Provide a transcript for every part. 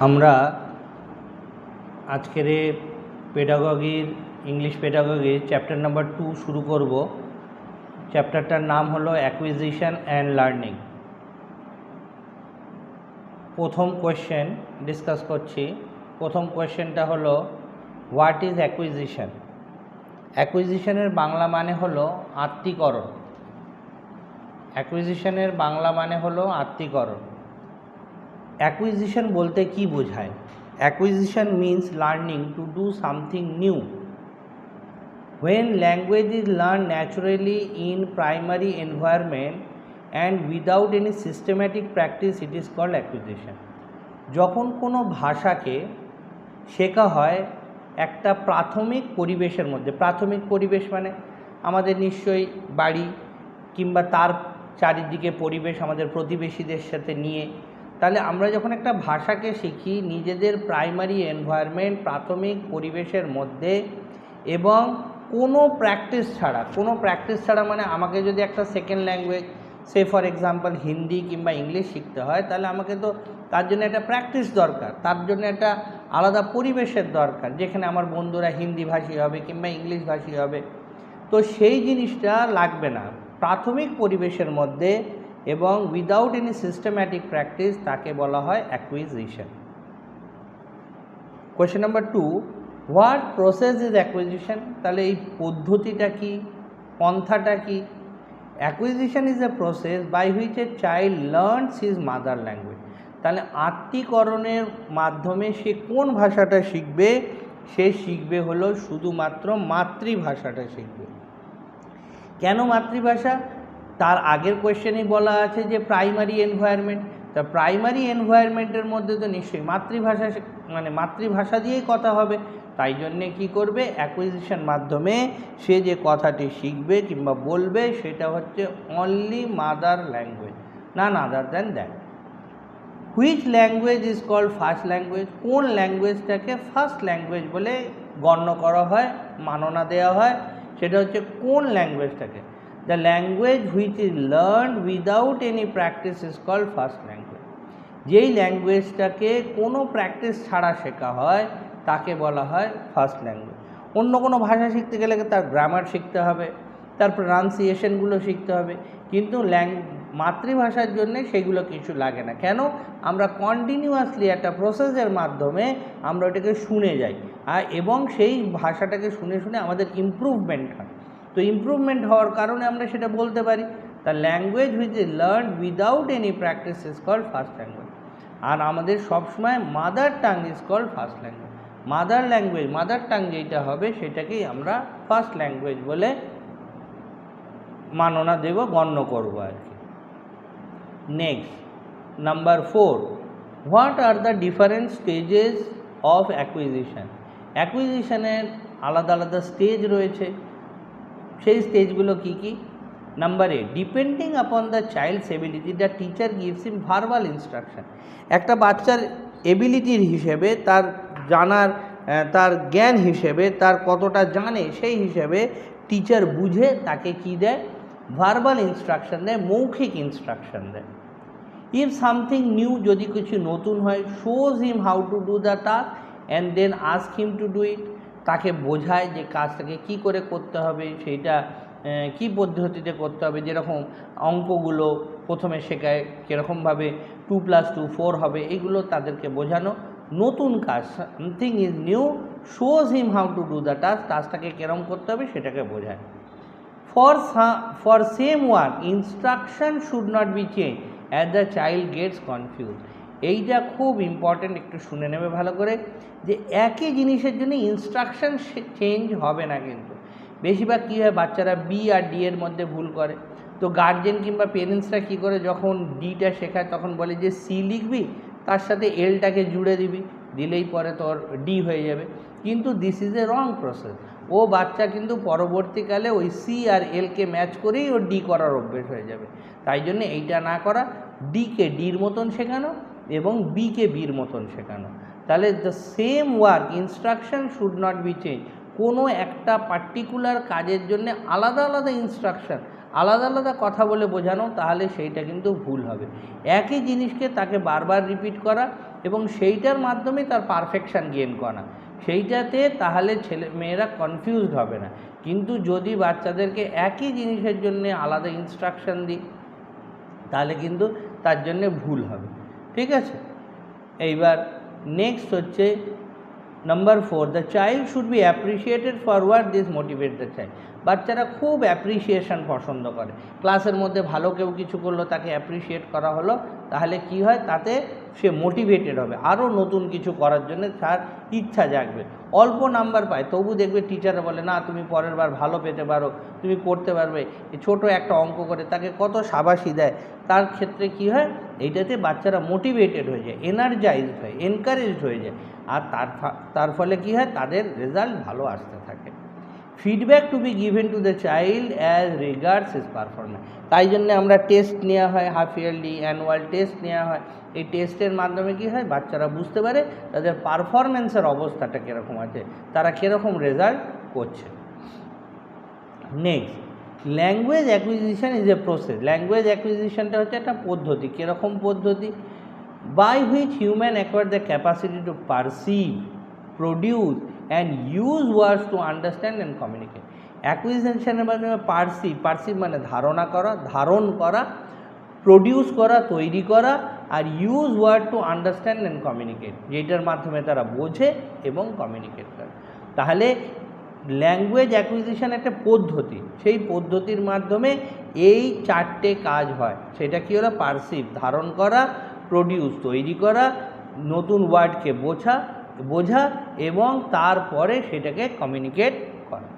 আমরা আজকের পেডাগগির English পেডাগগির chapter number 2 শুরু করব। চ্যাপ্টারটার নাম হলো অ্যাকুইজিশন অ্যান্ড লার্নিং। প্রথম কোয়েশ্চেন ডিসকাস করছি। প্রথম কোয়েশ্চেনটা হলো হোয়াট ইজ অ্যাকুইজিশন। অ্যাকুইজিশনের বাংলা মানে হলো আত্মীকরণ। অ্যাকুইজিশনের বাংলা মানে হলো আত্মীকরণ। অ্যাকুইজিশন বলতে কি বোঝায়? Acquisition means learning to do something new. When language is learned naturally in primary environment and without any systematic practice, it is called acquisition. যখন কোনো ভাষাকে শেখা হয় একটা প্রাথমিক পরিবেশের মধ্যে, প্রাথমিক পরিবেশ মানে আমাদের নিশ্চয়ই বাড়ি কিংবা তার চারিদিকে পরিবেশ, আমাদের প্রতিবেশীদের সাথে নিয়ে, তাহলে আমরা যখন একটা ভাষাকে শিখি নিজেদের প্রাইমারি এনভায়রনমেন্ট, প্রাথমিক পরিবেশের মধ্যে এবং কোনো প্র্যাকটিস ছাড়া মানে আমাকে যদি একটা second language, say for example Hindi কিংবা ইংলিশ শিখতে হয়, তাহলে আমাকে তো তার জন্য একটা প্র্যাকটিস দরকার, তার জন্য একটা আলাদা পরিবেশের দরকার, যেখানে আমার বন্ধুরা হিন্দি ভাষী হবে কিংবা ইংলিশ ভাষী হবে। তো সেই জিনিসটা লাগবে না প্রাথমিক পরিবেশের মধ্যে এবং উইদাউট এনি সিস্টেম্যাটিক প্র্যাকটিস, তাকে বলা হয় acquisition. Question number 2, what process is acquisition. তাহলে এই পদ্ধতিটা কি, পন্থাটা কি? Acquisition is a process by which a child learns his mother language. তাহলে আত্মীকরণের মাধ্যমে সে কোন ভাষাটা শিখবে? সে শিখবে হলো শুধুমাত্র মাতৃভাষাটা শিখবে। কেন মাতৃভাষা? তার আগের কোয়েশ্চেনেই বলা আছে যে প্রাইমারি এনভায়রনমেন্ট। তা প্রাইমারি এনভায়রনমেন্টের মধ্যে তো নিশ্চয়ই মাতৃভাষা, মানে মাতৃভাষা দিয়েই কথা হবে। তাই জন্যে কী করবে? অ্যাকুইজিশন মাধ্যমে সে যে কথাটি শিখবে কিংবা বলবে সেটা হচ্ছে only mother language, none other than that. Which language is called first language. কোন ল্যাঙ্গুয়েজটাকে ফার্স্ট ল্যাঙ্গুয়েজ বলে গণ্য করা হয়, মাননা দেওয়া হয়, সেটা হচ্ছে কোন ল্যাঙ্গুয়েজটাকে? The language which is learned without any practice is called first language. যেই ল্যাঙ্গুয়েজটাকে কোনো প্র্যাকটিস ছাড়া শেখা হয় তাকে বলা হয় ফার্স্ট ল্যাঙ্গুয়েজ। অন্য কোনো ভাষা শিখতে গেলে তার গ্রামার শিখতে হবে, তার প্রনাউন্সিয়েশনগুলো শিখতে হবে, কিন্তু মাতৃভাষার জন্যে সেগুলো কিছু লাগে না। কেন? আমরা কন্টিনিউয়াসলি একটা প্রসেসের মাধ্যমে আমরা ওটাকে শুনে যাই, এবং সেই ভাষাটাকে শুনে শুনে আমাদের ইমপ্রুভমেন্ট হয়। তো ইমপ্রুভমেন্ট হওয়ার কারণে আমরা সেটা বলতে পারি। The language which is learn without any practice is called first language. আর আমাদের সবসময় mother tongue is called first language. Mother language, mother tongue যেটা হবে সেটাকেই আমরা ফার্স্ট ল্যাঙ্গুয়েজ বলে মাননা দেব, গণ্য করবো আর কি। Next, number 4, what are the different stages of acquisition. অ্যাকুইজিশনের আলাদা আলাদা স্টেজ রয়েছে। সেই স্টেজগুলো কী কী? Number 8, depending upon the child's ability the teacher gives him verbal instruction. একটা বাচ্চার এবিলিটির হিসেবে, তার জানার, তার জ্ঞান হিসেবে, তার কতটা জানে সেই হিসেবে টিচার বুঝে তাকে কি দেয়? ভার্বাল ইনস্ট্রাকশন দেয়, মৌখিক ইনস্ট্রাকশন দেয়। ইফ সামথিং নিউ, যদি কিছু নতুন হয়, shows him how to do the task and then ask him to do it. তাকে বোঝায় যে কাজটাকে কি করে করতে হবে, সেইটা কি পদ্ধতিতে করতে হবে। যেরকম অঙ্কগুলো প্রথমে শেখায়, কীরকমভাবে 2 + 2 4 হবে, এগুলো তাদেরকে বোঝানো। নতুন কাজ, something is new, shows him how to do the task, টাস্কটাকে কীরকম করতে হবে সেটাকে বোঝায়। For same work instruction should not be change as the child gets confuse. এইটা খুব ইম্পর্ট্যান্ট, একটু শুনে নেবে ভালো করে, যে একই জিনিসের জন্য ইনস্ট্রাকশন চেঞ্জ হবে না। কিন্তু বেশিরভাগ কী হয়, বাচ্চারা বি আর ডি এর মধ্যে ভুল করে। তো গার্জেন কিংবা পেরেন্টসরা কী করে, যখন ডিটা শেখায় তখন বলে যে সি লিখবি, তার সাথে এলটাকে জুড়ে দিবি, দিলেই পরে তোর ডি হয়ে যাবে। কিন্তু this is a wrong process. ও বাচ্চা কিন্তু পরবর্তীকালে ওই সি আর এলকে ম্যাচ করেই ওর ডি করার অভ্যেস হয়ে যাবে। তাই জন্য এইটা না করা, ডিকে ডির মতন শেখানো এবং বিকে বির মতন শেখানো। তাহলে the same work instruction should not be change. কোনো একটা পার্টিকুলার কাজের জন্য আলাদা আলাদা ইনস্ট্রাকশন, আলাদা আলাদা কথা বলে বোঝানো, তাহলে সেইটা কিন্তু ভুল হবে। একই জিনিসকে তাকে বারবার রিপিট করা এবং সেইটার মাধ্যমে তার পারফেকশান গেইন করা, সেইটাতে তাহলে মেয়েরা কনফিউজড হবে না। কিন্তু যদি বাচ্চাদেরকে একই জিনিসের জন্য আলাদা ইনস্ট্রাকশন দিই তাহলে কিন্তু তার জন্যে ভুল হবে, ঠিক আছে। এইবার নেক্সট হচ্ছে number 4, the child should be appreciated for what this motivate the child. বাচ্চারা খুব অ্যাপ্রিসিয়েশন পছন্দ করে। ক্লাসের মধ্যে ভালো কেউ কিছু করলো, তাকে অ্যাপ্রিসিয়েট করা হলো, তাহলে কি হয়, তাতে সে মোটিভেটেড হবে, আরও নতুন কিছু করার জন্য তার ইচ্ছা জাগবে। অল্প নাম্বার পায় তবু দেখবে টিচাররা বলে না তুমি পরের বার ভালো পেতে পারো, তুমি করতে পারবে। ছোট একটা অঙ্ক করে তাকে কত শাবাশি দেয়, তার ক্ষেত্রে কি হয়, এইটাতে বাচ্চারা মোটিভেটেড হয়ে যায়, এনার্জাইজড হয়, এনকারেজড হয়ে যায়, আর তার ফলে কি হয়, তাদের রেজাল্ট ভালো আসতে থাকে। Feedback to be given to the child as regards his performance. তাই জন্য আমরা টেস্ট নেওয়া হয়, হাফ ইয়ারলি, অ্যানুয়াল টেস্ট নেওয়া হয়। এই টেস্টের মাধ্যমে কি হয়, বাচ্চারা বুঝতে পারে তাদের পারফরমেন্সের অবস্থাটা কীরকম আছে, তারা কীরকম রেজাল্ট করছে। Next, language acquisition is a process. Language অ্যাকুইজিশনটা হচ্ছে একটা পদ্ধতি। কীরকম পদ্ধতি? By which human acquire the capacity to perceive, produce and use words to understand and communicate. অ্যাকুইজিশনের মাধ্যমে পারসিভ মানে ধারণা করা, ধারণ করা, প্রডিউস করা, তৈরি করা, আর use word to understand and communicate, যেটার মাধ্যমে তারা বোঝে এবং কমিউনিকেট করে। তাহলে ল্যাঙ্গুয়েজ অ্যাকুইজিশন একটা পদ্ধতি, সেই পদ্ধতির মাধ্যমে এই 4টে কাজ হয়। সেটা কি হলো? পারসিভ ধারণ করা, প্রডিউস তৈরি করা, নতুন ওয়ার্ডকে বোঝা এবং তারপরে সেটাকে কমিউনিকেট করা।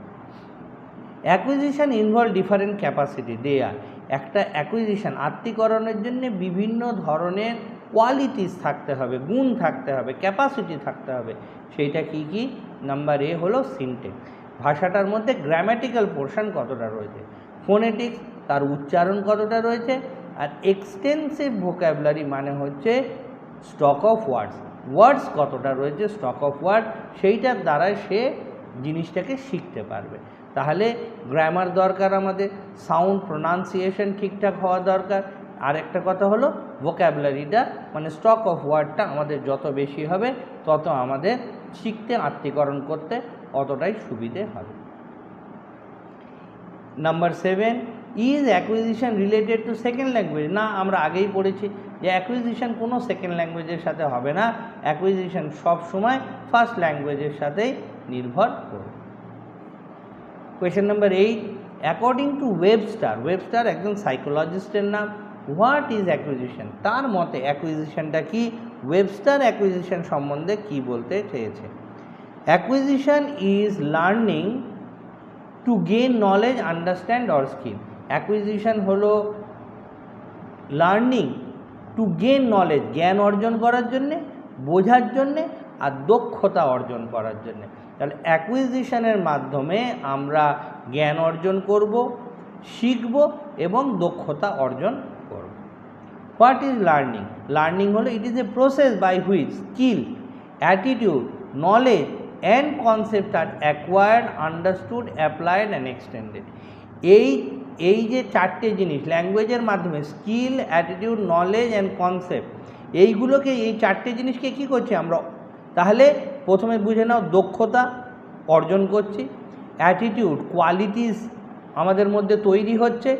অ্যাকুইজিশন ইনভলভ ডিফারেন্ট ক্যাপাসিটি দেয়া। একটা অ্যাকুইজিশন আত্মীকরণের জন্য বিভিন্ন ধরনের কোয়ালিটিস থাকতে হবে, গুণ থাকতে হবে, ক্যাপাসিটি থাকতে হবে। সেইটা কি কি? নাম্বার এ হলো সিনট্যাক্স, ভাষাটার মধ্যে গ্রামাটিক্যাল পোর্শন কতটা রয়েছে, ফোনেটিক্স তার উচ্চারণ কতটা রয়েছে, আর এক্সটেন্সিভ ভোক্যাবুলারি মানে হচ্ছে স্টক অফ ওয়ার্ডস কতটা রয়েছে, স্টক অফ ওয়ার্ড, সেইটার দ্বারা সে জিনিসটাকে শিখতে পারবে। তাহলে গ্রামার দরকার আমাদের, সাউন্ড প্রোনাউন্সিয়েশন ঠিকঠাক হওয়া দরকার, আর একটা কথা হলো ভোক্যাবুলারিটা মানে স্টক অফ ওয়ার্ডটা আমাদের যত বেশি হবে তত আমাদের শিখতে, আত্মীকরণ করতে অতটাই সুবিধে হবে। Number 7, is acquisition related to second language? না, আমরা আগেই পড়েছি যে অ্যাকুইজিশন কোনো সেকেন্ড ল্যাঙ্গুয়েজের সাথে হবে না, অ্যাকুইজিশন সবসময় ফার্স্ট ল্যাঙ্গুয়েজের সাথেই নির্ভর করবে। Question number 8, according to Webster একজন সাইকোলজিস্টের নাম, হোয়াট ইজ অ্যাকুইজিশন? তার মতে অ্যাকুইজিশনটা কি? ওয়েবস্টার অ্যাকুইজিশন সম্বন্ধে কি বলতে চেয়েছে? Acquisition is learning to gain knowledge, understand or skill. Acquisition হলো লার্নিং টু গেইন নলেজ, জ্ঞান অর্জন করার জন্যে, বোঝার জন্যে, আর দক্ষতা অর্জন করার জন্যে। তাহলে অ্যাকুইজিশনের মাধ্যমে আমরা জ্ঞান অর্জন করব, শিখব এবং দক্ষতা অর্জন করব। What is learning? লার্নিং হলো it is a process by which skill, attitude, knowledge and concept are acquired, understood, applied and extended. এই যে 4টে জিনিস ল্যাঙ্গুয়েজের মাধ্যমে, skill, attitude, knowledge and concept, এইগুলোকে, এই 4টে জিনিসকে কী করছি আমরা? তাহলে প্রথমে বুঝে নাও, দক্ষতা অর্জন করছি, অ্যাটিটিউড কোয়ালিটিস আমাদের মধ্যে তৈরি হচ্ছে,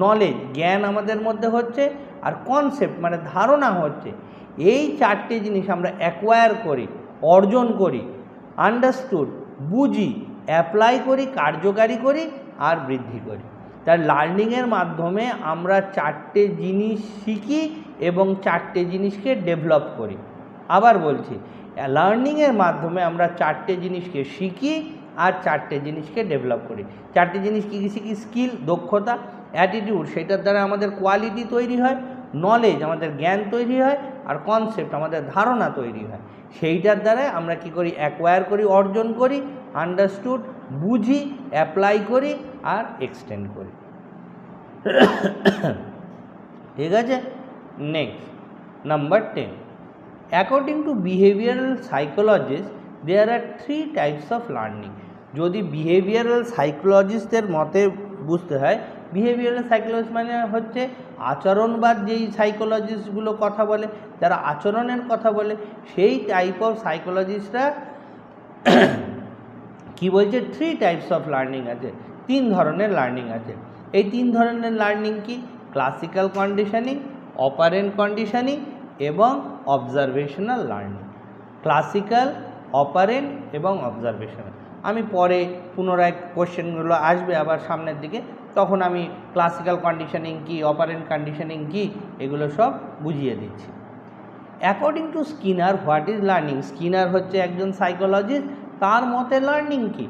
নলেজ জ্ঞান আমাদের মধ্যে হচ্ছে, আর কনসেপ্ট মানে ধারণা হচ্ছে। এই 4টে জিনিস আমরা অ্যাকোয়ার করি, অর্জন করি, আন্ডারস্টুড বুঝি, অ্যাপ্লাই করি, কার্যকারী করি আর বৃদ্ধি করি। তার লার্নিংয়ের মাধ্যমে আমরা 4টে জিনিস শিখি এবং 4টে জিনিসকে ডেভেলপ করি। আবার বলছি, লার্নিংয়ের মাধ্যমে আমরা 4টে জিনিসকে শিখি আর 4টে জিনিসকে ডেভেলপ করি। 4টে জিনিস কী কী শিখি? স্কিল দক্ষতা, অ্যাটিটিউড সেটার দ্বারা আমাদের কোয়ালিটি তৈরি হয়, নলেজ আমাদের জ্ঞান তৈরি হয়, আর কনসেপ্ট আমাদের ধারণা তৈরি হয়। সেইটার দ্বারা আমরা কি করি? অ্যাকোয়ার করি, অর্জন করি, আন্ডারস্টুড বুঝি, অ্যাপ্লাই করি আর এক্সটেন্ড করি। ঠিক আছে। Next number 10, according to behavioural psychologist there are 3 types of learning. যদি বিহেভিয়ারাল সাইকোলজিস্টের মতে বুঝতে হয় বিহেভিয়ারাল সাইকোলজি মানে হচ্ছে আচরণবাদ, যেই সাইকোলজিস্টগুলো কথা বলে, যারা আচরণের কথা বলে, সেই টাইপ অফ সাইকোলজিস্টরা কি বলছে, 3 টাইপস অফ লার্নিং আছে, 3 ধরনের লার্নিং আছে। এই 3 ধরনের লার্নিং কি? ক্লাসিক্যাল কন্ডিশনিং, অপারেন্ট কন্ডিশনিং এবং অবজারভেশনাল লার্নিং। ক্লাসিক্যাল, অপারেন্ট এবং অবজারভেশনাল। আমি পরে পুনরায় কোশ্চেনগুলো আসবে আবার সামনের দিকে, তখন আমি ক্লাসিক্যাল কন্ডিশনিং কি, অপারেন্ট কন্ডিশনিং কি, এগুলো সব বুঝিয়ে দিচ্ছি। According to Skinner, what is learning? Skinner হচ্ছে একজন সাইকোলজিস্ট, তার মতে লার্নিং কি?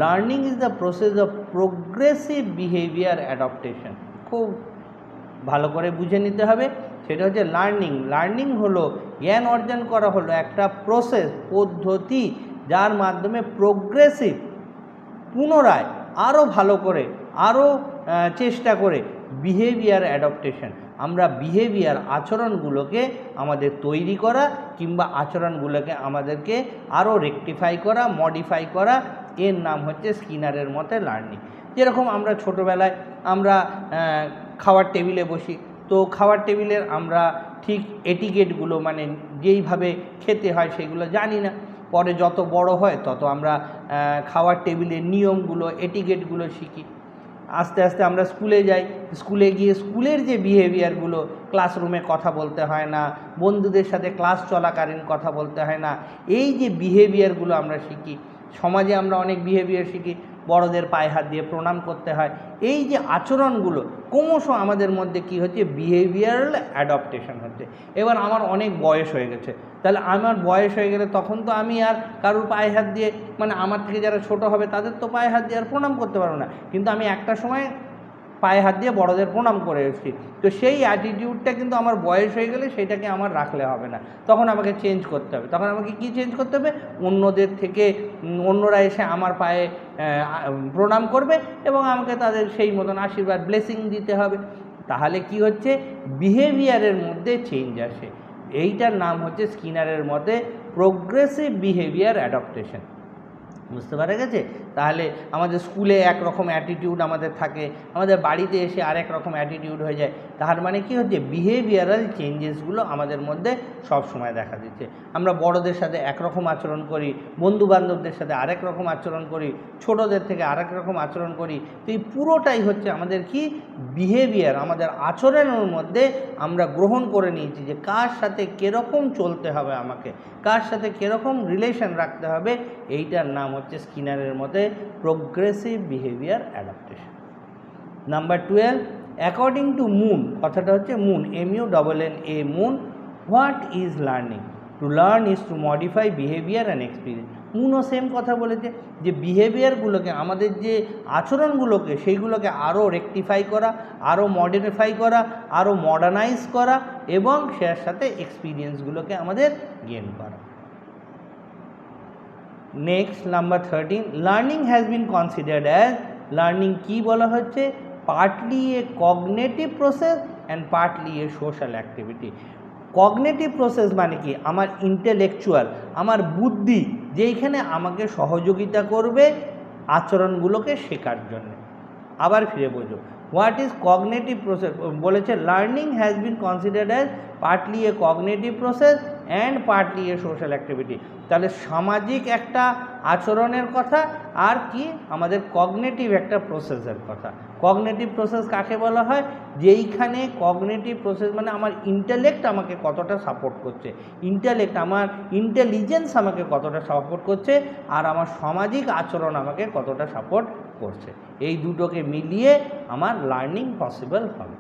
Learning is the process of progressive behaviour adaptation. খুব ভালো করে বুঝে নিতে হবে। সেটা হচ্ছে লার্নিং হলো জ্ঞান অর্জন করা, হলো একটা প্রসেস, পদ্ধতি, যার মাধ্যমে প্রোগ্রেসিভ, পুনরায় আরও ভালো করে, আরও চেষ্টা করে বিহেভিয়ার অ্যাডাপ্টেশন, আমরা বিহেভিয়ার, আচরণগুলোকে আমাদের তৈরি করা কিংবা আচরণগুলোকে আমাদেরকে আরও রেকটিফাই করা, মডিফাই করা, এর নাম হচ্ছে স্কিনারের মতে লার্নিং। যেরকম আমরা ছোটোবেলায় আমরা খাওয়ার টেবিলে বসি, তো খাওয়ার টেবিলের আমরা ঠিক এটিকেটগুলো, মানে যেইভাবে খেতে হয় সেগুলো জানি না। পরে যত বড় হয় তত আমরা খাওয়ার টেবিলের নিয়মগুলো, এটিকেটগুলো শিখি। আস্তে আস্তে আমরা স্কুলে যাই, স্কুলে গিয়ে স্কুলের যে বিহেভিয়ারগুলো, ক্লাসরুমে কথা বলতে হয় না, বন্ধুদের সাথে ক্লাস চলাকালীন কথা বলতে হয় না, এই যে বিহেভিয়ারগুলো আমরা শিখি। সমাজে আমরা অনেক বিহেভিয়ার শিখি, বড়দের পায়ে হাত দিয়ে প্রণাম করতে হয়। এই যে আচরণগুলো ক্রমশ আমাদের মধ্যে কি হচ্ছে, বিহেভিয়ারাল অ্যাডাপ্টেশন হচ্ছে। এবার আমার অনেক বয়স হয়ে গেছে, তাহলে আমার বয়স হয়ে গেলে তখন তো আমি আর কারোর পায়ে হাত দিয়ে, মানে আমার থেকে যারা ছোট হবে তাদের তো পায়ে হাত দিয়ে আর প্রণাম করতে পারবো না, কিন্তু আমি একটা সময় পায়ে হাত দিয়ে বড়দের প্রণাম করে এসেছি। তো সেই অ্যাটিটিউডটা কিন্তু আমার বয়স হয়ে গেলে সেটাকে আমার রাখলে হবে না, তখন আমাকে চেঞ্জ করতে হবে। তখন আমাকে কি চেঞ্জ করতে হবে? অন্যদের থেকে অন্যরা এসে আমার পায়ে প্রণাম করবে এবং আমাকে তাদের সেই মতন আশীর্বাদ, ব্লেসিং দিতে হবে। তাহলে কি হচ্ছে, বিহেভিয়ারের মধ্যে চেঞ্জ আসে। এইটার নাম হচ্ছে স্কিনারের মতে প্রোগ্রেসিভ বিহেভিয়ার অ্যাডাপ্টেশন। বুঝতে পারা গেছে? তাহলে আমাদের স্কুলে একরকম অ্যাটিটিউড আমাদের থাকে, আমাদের বাড়িতে এসে আরেক রকম অ্যাটিটিউড হয়ে যায়। তার মানে কি হচ্ছে, বিহেভিয়ারাল চেঞ্জেসগুলো আমাদের মধ্যে সব সময় দেখা দিচ্ছে। আমরা বড়দের সাথে একরকম আচরণ করি, বন্ধু বান্ধবদের সাথে আরেক রকম আচরণ করি, ছোটদের থেকে আরেক রকম আচরণ করি। তো এই পুরোটাই হচ্ছে আমাদের কি, বিহেভিয়ার, আমাদের আচরণের মধ্যে আমরা গ্রহণ করে নিয়েছি যে কার সাথে কীরকম চলতে হবে, আমাকে কার সাথে কীরকম রিলেশন রাখতে হবে। এইটার নাম হচ্ছে স্কিনারের মতে progressive behaviour adaptation. Number 12, according to Munn, কথাটা হচ্ছে Munn, MUNNA, Munn, what is learning? To learn is to modify behaviour and experience. মুনও সেম কথা বলেছে যে বিহেভিয়ারগুলোকে, আমাদের যে আচরণগুলোকে, সেইগুলোকে আরও রেকটিফাই করা, আরও মডিফাই করা, আরও মডার্নাইজ করা এবং সেটার সাথে এক্সপিরিয়েন্সগুলোকে আমাদের গেইন করা। Next, number 13, learning has been considered as, learning কী বলা হচ্ছে, partly a cognitive process and partly a social activity. Cognitive process মানে কি, আমার ইন্টেলেকচুয়াল, আমার বুদ্ধি, যেইখানে আমাকে সহযোগিতা করবে আচরণগুলোকে শেখার জন্য। আবার ফিরে বোঝো, হোয়াট ইজ কগনেটিভ প্রসেস? বলেছে learning has been considered as partly a cognitive process and partly a social activity. তাহলে সামাজিক একটা আচরণের কথা, আর কি আমাদের কগনেটিভ একটা প্রসেসের কথা। কগনেটিভ প্রসেস কাকে বলা হয়? যেইখানে কগনেটিভ প্রসেস মানে আমার ইন্টেলেক্ট আমাকে কতটা সাপোর্ট করছে, ইন্টেলেক্ট, আমার ইন্টেলিজেন্স আমাকে কতটা সাপোর্ট করছে, আর আমার সামাজিক আচরণ আমাকে কতটা সাপোর্ট করছে। এই দুটোকে মিলিয়ে আমার লার্নিং পসিবল হবে।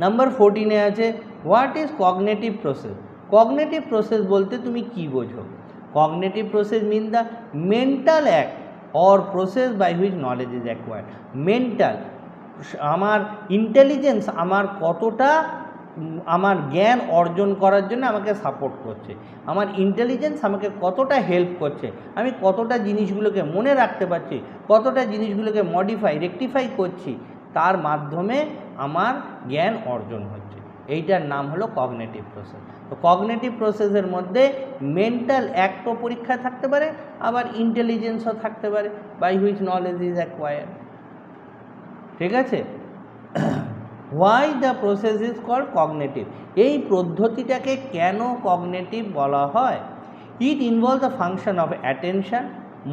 নাম্বার 14-এ আছে, what is cognitive process? Cognitive process বলতে তুমি কি বোঝো? Cognitive process mean the mental act or process by which knowledge is acquired. Mental, আমার ইন্টেলিজেন্স আমার কতটা, আমার জ্ঞান অর্জন করার জন্য আমাকে সাপোর্ট করছে, আমার ইন্টেলিজেন্স আমাকে কতটা হেল্প করছে, আমি কতটা জিনিসগুলোকে মনে রাখতে পারছি, কতটা জিনিসগুলোকে মডিফাই, রেকটিফাই করছি, তার মাধ্যমে আমার জ্ঞান অর্জন হচ্ছে। এইটার নাম হলো কগনেটিভ প্রসেস। তো কগনেটিভ প্রসেসের মধ্যে মেন্টাল অ্যাক্টও পরীক্ষায় থাকতে পারে, আবার ইন্টেলিজেন্সও থাকতে পারে, by which knowledge is acquired. ঠিক আছে। Why the process is called cognitive, এই পদ্ধতিটাকে কেন কগনিটিভ বলা হয়? It involve the function of attention,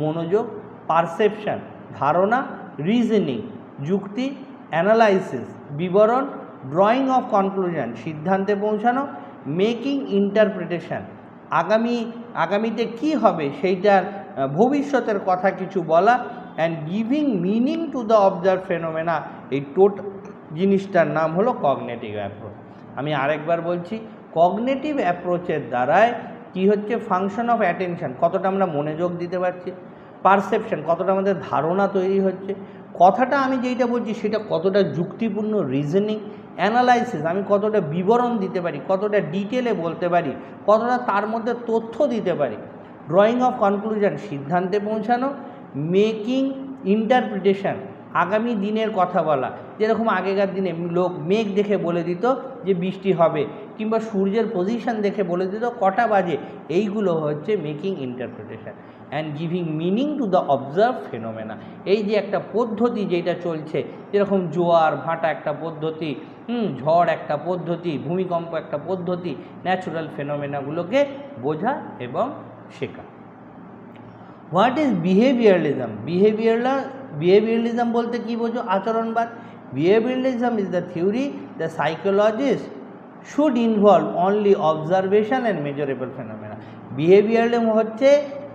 মনোযোগ, পারসেপশন, ধারণা, রিজনিং, যুক্তি, অ্যানালাইসিস, বিবরণ, ড্রয়িং অফ কনক্লুশন, সিদ্ধান্তে পৌঁছানো, মেকিং ইন্টারপ্রিটেশন, আগামীতে কি হবে সেইটার ভবিষ্যতের কথা কিছু বলা, and giving meaning to the observe phenomena, এই টোটাল জিনিসটার নাম হলো কগনিটিভ অ্যাপ্রোচ। আমি আরেকবার বলছি, কগনিটিভ অ্যাপ্রোচের দ্বারায় কি হচ্ছে, ফাংশন অফ অ্যাটেনশন, কতটা আমরা মনোযোগ দিতে পারছি, পারসেপশন, কতটা আমাদের ধারণা তৈরি হচ্ছে, কথাটা আমি যেইটা বলছি সেটা কতটা যুক্তিপূর্ণ, রিজনিং, অ্যানালাইসিস, আমি কতটা বিবরণ দিতে পারি, কতটা ডিটেলে বলতে পারি, কতটা তার মধ্যে তথ্য দিতে পারি, ড্রয়িং অফ কনক্লুশন, সিদ্ধান্তে পৌঁছানো, মেকিং ইন্টারপ্রিটেশন, আগামী দিনের কথা বলা, যেরকম আগেকার দিনে লোক মেঘ দেখে বলে দিত যে বৃষ্টি হবে, কিংবা সূর্যের পজিশন দেখে বলে দিত কটা বাজে, এইগুলো হচ্ছে making interpretation. And giving meaning to the observe phenomena, এই যে একটা পদ্ধতি যেটা চলছে, যেরকম জোয়ার ভাটা একটা পদ্ধতি, ঝড় একটা পদ্ধতি, ভূমিকম্প একটা পদ্ধতি, ন্যাচুরাল ফেনোমেনাগুলোকে বোঝা এবং শেখা। What is বিহেভিয়ারালিজম? বিহেভিয়ারালিজম বলতে কী বোঝো? আচরণবাদ। Behaviouralism is the theory the psychologist should involve only observation and measurable phenomena. Behaviouralism হচ্ছে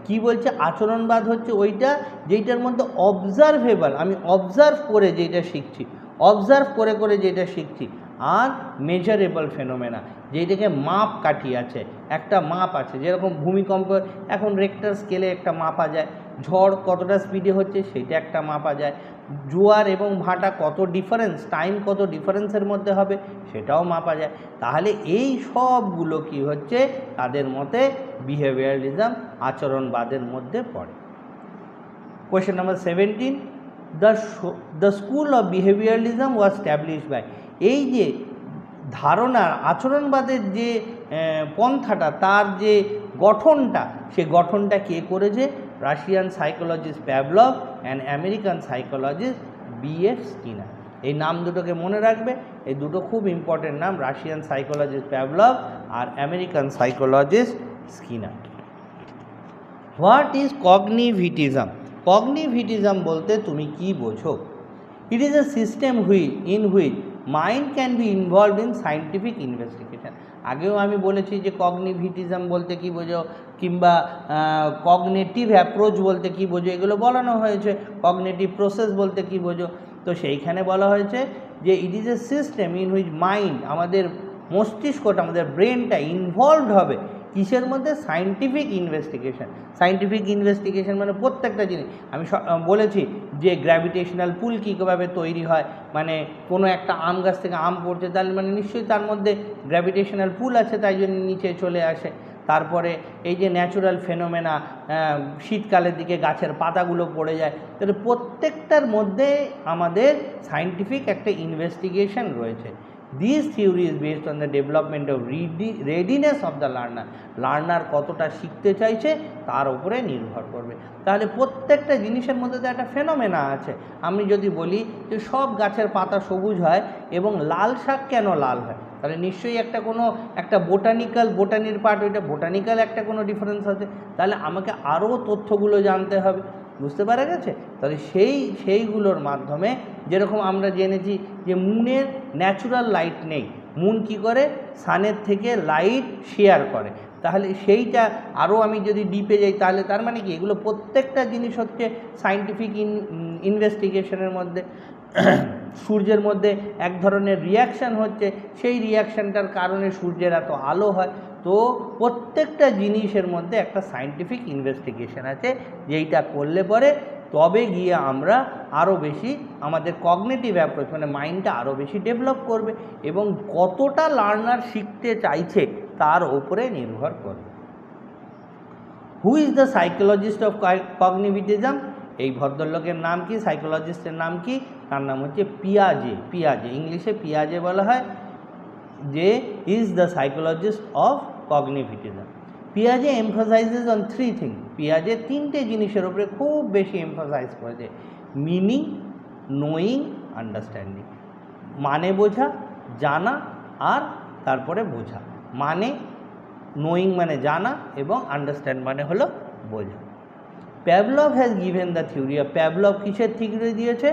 কি বলছে, আচরণবাদ হচ্ছে ওইটা যেইটার মধ্যে অবজারভেবল, আমি অবজার্ভ করে যেটা শিখছি, অবজার্ভ করে করে যেটা শিখছি, আর মেজারেবল ফেনোমেনা যেটাকে মাপ কাঠি আছে, একটা মাপ আছে, যেরকম ভূমিকম্প এখন রেক্টার স্কেলে একটা মাপা যায়, ঝড় কতটা স্পিডে হচ্ছে সেটা একটা মাপা যায়, জোয়ার এবং ভাটা কত ডিফারেন্স, টাইম কত ডিফারেন্সের মধ্যে হবে সেটাও মাপা যায়। তাহলে এই সবগুলো কি হচ্ছে, তাদের মতে বিহেভিয়ারালিজম আচরণবাদের মধ্যে পড়ে। Question number 17, the school of behaviouralism was established by, এই যে ধারণা আচরণবাদের যে পন্থাটা, তার যে গঠনটা, সে গঠনটা কে করেছে? Russian psychologist Pavlov and American psychologist B.F. Skinner. এই নাম দুটোকে মনে রাখবে, এই দুটো খুব ইম্পর্টেন্ট নাম, রাশিয়ান সাইকোলজিস্ট প্যাভলভ আর American psychologist Skinner. What is cognitivism? Cognitivism বলতে তুমি কি বোঝো? It is a system in which mind can be involved in scientific investigation. আগেও আমি বলেছি যে কগনিটিভিজম বলতে কি বোঝো, কিংবা কগনিটিভ অ্যাপ্রোচ বলতে কি বোঝো, এগুলো বলানো হয়েছে। কগনিটিভ প্রসেস বলতে কি বোঝো, তো সেইখানে বলা হয়েছে যে ইট is a system in which mind, আমাদের মস্তিষ্কটা, আমাদের ব্রেনটা ইনভলভড হবে কিসের মধ্যে? Scientific investigation. সায়েন্টিফিক ইনভেস্টিগেশন মানে প্রত্যেকটা জিনিস, আমি বলেছি যে গ্র্যাভিটেশনাল পুল কীভাবে তৈরি হয়, মানে কোনো একটা আম গাছ থেকে আম পড়ছে, তাহলে মানে নিশ্চয়ই তার মধ্যে গ্র্যাভিটেশনাল পুল আছে, তাই জন্য নিচে চলে আসে। তারপরে এই যে ন্যাচুরাল ফেনোমেনা, শীতকালের দিকে গাছের পাতাগুলো পড়ে যায়, তাহলে প্রত্যেকটার মধ্যে আমাদের সায়েন্টিফিক একটা ইনভেস্টিগেশন রয়েছে। This theory is based on the development of readiness of the learner. Learner কতটা শিখতে চাইছে তার উপরে নির্ভর করবে। তাহলে প্রত্যেকটা জিনিসের মধ্যে তো একটা ফেনোমেনা আছে। আমি যদি বলি যে সব গাছের পাতা সবুজ হয় এবং লাল শাক কেন লাল হয়, তাহলে নিশ্চয়ই একটা বোটানির পার্ট, ওইটা বোটানিক্যাল একটা কোনো ডিফারেন্স আছে। তাহলে আমাকে আরও তথ্যগুলো জানতে হবে, বুঝতে পারা গেছে? তাহলে সেইগুলোর মাধ্যমে, যেরকম আমরা জেনেছি যে মুনের ন্যাচুরাল লাইট নেই, মুন কি করে? সানের থেকে লাইট শেয়ার করে। তাহলে সেইটা আরও আমি যদি ডিপে যাই, তাহলে তার মানে কি, এগুলো প্রত্যেকটা জিনিস হচ্ছে সায়েন্টিফিক ইনভেস্টিগেশনের মধ্যে। সূর্যের মধ্যে এক ধরনের রিয়াকশান হচ্ছে, সেই রিয়াকশানটার কারণে সূর্যের এত আলো হয়। তো প্রত্যেকটা জিনিসের মধ্যে একটা সায়েন্টিফিক ইনভেস্টিগেশন আছে, যেইটা করলে পরে তবে গিয়ে আমরা আরও বেশি আমাদের কগনিটিভ অ্যাপ্রোচ, মানে মাইন্ডটা আরও বেশি ডেভেলপ করবে, এবং কতটা লার্নার শিখতে চাইছে তার ওপরে নির্ভর করবে। Who is the psychologist of cognitivism? এই ভদ্রলোকের নাম কি, সাইকোলজিস্টের নাম কি? তার নাম হচ্ছে পিয়াজে। ইংলিশে পিয়াজে বলা হয়, যে is the psychologist of cognitivism. পিয়াজে এমফাসাইজেস অন 3 থিংস। পিয়াজে 3টে জিনিসের উপরে খুব বেশি এমফাসাইজ করেছে: মিনিং, নোয়িং আন্ডারস্ট্যান্ডিং। মানে বোঝা, জানা আর তারপরে বোঝা। মানে নোয়িং মানে জানা এবং আন্ডারস্ট্যান্ড মানে হলো বোঝা। Pavlov has given the theory of, Pavlov কিসের থিওরি দিয়েছে?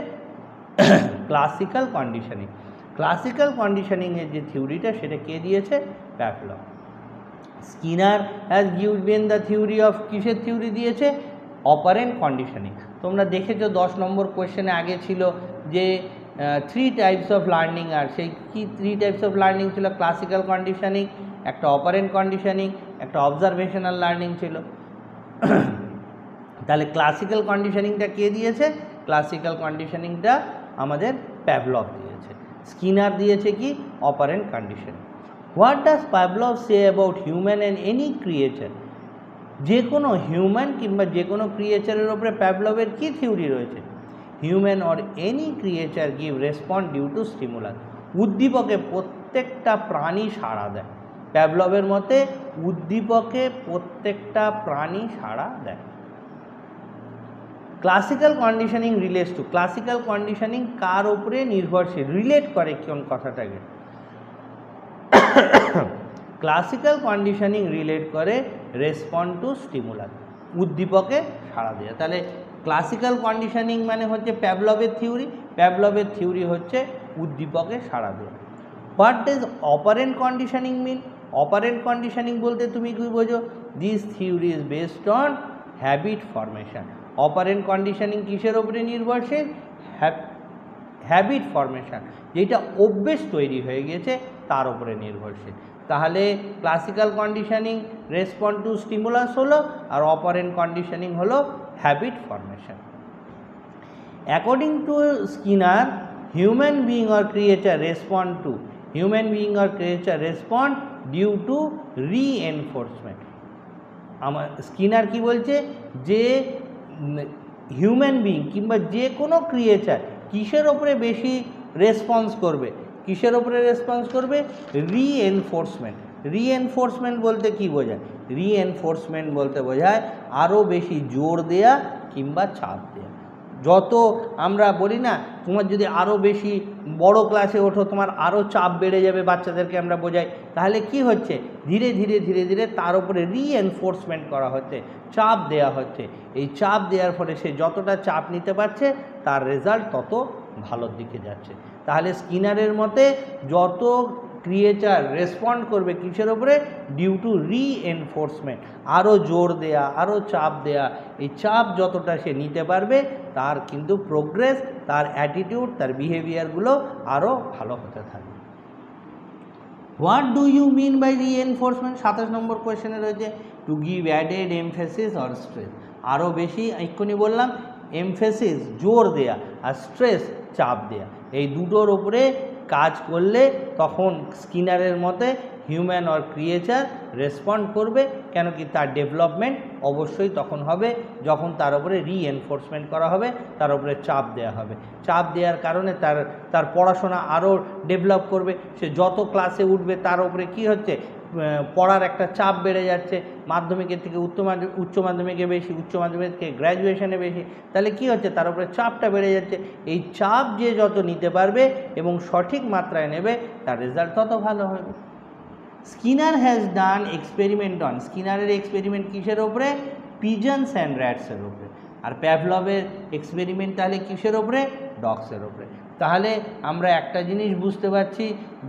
Classical conditioning. ক্লাসিক্যাল কন্ডিশনিংয়ের যে থিওরিটা সেটা কে দিয়েছে? Pavlov. Skinner has given the theory of, কিসের থিওরি দিয়েছে? Operant conditioning. তোমরা দেখেছো 10 নম্বর কোয়েশ্চেনে আগে ছিল যে 3 টাইপস অফ লার্নিং, আর সেই কি 3 টাইপস অফ লার্নিং ছিল? ক্লাসিক্যাল কন্ডিশনিং, একটা অপারেন্ট কন্ডিশনিং, একটা অবজারভেশনাল লার্নিং ছিল। তাহলে ক্লাসিক্যাল কন্ডিশনিংটা কে দিয়েছে? ক্লাসিক্যাল কন্ডিশনিংটা আমাদের প্যাভলভ দিয়েছে। স্কিনার দিয়েছে কি? Operant conditioning. What does Pavlov say about human and any creature? যে কোনো হিউম্যান কিংবা যে কোনো ক্রিয়েচারের ওপরে প্যাভলভের কী থিওরি রয়েছে? Human or any creature give respond due to stimulus. উদ্দীপকে প্রত্যেকটা প্রাণী সাড়া দেয়। প্যাভলভের মতে উদ্দীপকে প্রত্যেকটা প্রাণী সাড়া দেয়। Classical conditioning relates to, classical conditioning কার ওপরে নির্ভরশীল? রিলেট করে কোন কথাটাকে? ক্লাসিক্যাল কন্ডিশনিং রিলেট করে রেসপন্ড টু স্টিমুলাস, উদ্দীপকে সাড়া দেয়। তাহলে ক্লাসিক্যাল কন্ডিশনিং মানে হচ্ছে প্যাভলভের থিওরি, প্যাভলভের থিওরি হচ্ছে উদ্দীপকে সাড়া দেয়। What does operant conditioning mean? Operant conditioning বলতে তুমি কি বোঝো? This theory is based on habit formation. Operant conditioning কিসের ওপরে নির্ভরশীল? হ্যাবিট ফরমেশন, যেটা অভ্যেস তৈরি হয়ে গেছে তার উপরে নির্ভরশীল। তাহলে classical conditioning respond to stimulus হলো, আর অপারেন্ট কন্ডিশনিং হলো habit formation. According to Skinner, human being or creature respond to, human being or creature respond due to reinforcement. আমার স্কিনার কি বলছে? যে হিউম্যান বিইং কিংবা যে কোনো ক্রিয়েচার কিসের ওপরে বেশি রেসপন্স করবে? কিসের ওপরে রেসপন্স করবে? রিএনফোর্সমেন্ট। রিএনফোর্সমেন্ট বলতে কি বোঝায়? রিএনফোর্সমেন্ট বলতে বোঝায় আরও বেশি জোর দেয়া কিংবা চাপ দেয়া। যত আমরা বলি না, তোমার যদি আরও বেশি বড় ক্লাসে ওঠো তোমার আরও চাপ বেড়ে যাবে, বাচ্চাদেরকে আমরা বোঝাই। তাহলে কি হচ্ছে? ধীরে ধীরে ধীরে ধীরে তার উপরে রিএনফোর্সমেন্ট করা হচ্ছে, চাপ দেয়া হচ্ছে। এই চাপ দেওয়ার ফলে সে যতটা চাপ নিতে পারছে তার রেজাল্ট তত ভালোর দিকে যাচ্ছে। তাহলে স্কিনারের মতে যত ক্রিয়েচার রেসপন্ড করবে কিসের ওপরে? ডিউ টু রিএনফোর্সমেন্ট, আরও জোর দেয়া, আরও চাপ দেয়া। এই চাপ যতটা সে নিতে পারবে তার কিন্তু প্রোগ্রেস, তার অ্যাটিটিউড, তার বিহেভিয়ারগুলো আরও ভালো হতে থাকবে। What do you mean by reinforcement? 27 number কোয়েশ্চেনে রয়েছে to give added emphasis or stress. আরও বেশি, এক্ষুনি বললাম, এমফেসিস জোর দেয়া আর স্ট্রেস চাপ দেয়া, এই দুটোর ওপরে কাজ করলে তখন স্কিনারের মতে হিউম্যান অর ক্রিয়েচার রেসপন্ড করবে। কেন কি? তার ডেভেলপমেন্ট অবশ্যই তখন হবে যখন তার উপরে রিএনফোর্সমেন্ট করা হবে, তার উপরে চাপ দেওয়া হবে। চাপ দেওয়ার কারণে তার পড়াশোনা আরও ডেভেলপ করবে। সে যত ক্লাসে উঠবে তার উপরে কি হচ্ছে? পড়ার একটা চাপ বেড়ে যাচ্ছে। মাধ্যমিকের থেকে উচ্চ মাধ্যমিকে বেশি, উচ্চ মাধ্যমিক থেকে গ্র্যাজুয়েশনে বেশি। তাহলে কি হচ্ছে? তার উপরে চাপটা বেড়ে যাচ্ছে। এই চাপ যে যত নিতে পারবে এবং সঠিক মাত্রায় নেবে তার রেজাল্ট তত ভালো হবে। Skinner has done experiment on, স্কিনারের এক্সপেরিমেন্ট কিসের ওপরে? পিজনস অ্যান্ড র্যাটসের ওপরে। আর প্যাভলভের এক্সপেরিমেন্ট তাহলে কিসের ওপরে? ডগসের ওপরে। তাহলে আমরা একটা জিনিস বুঝতে পারছি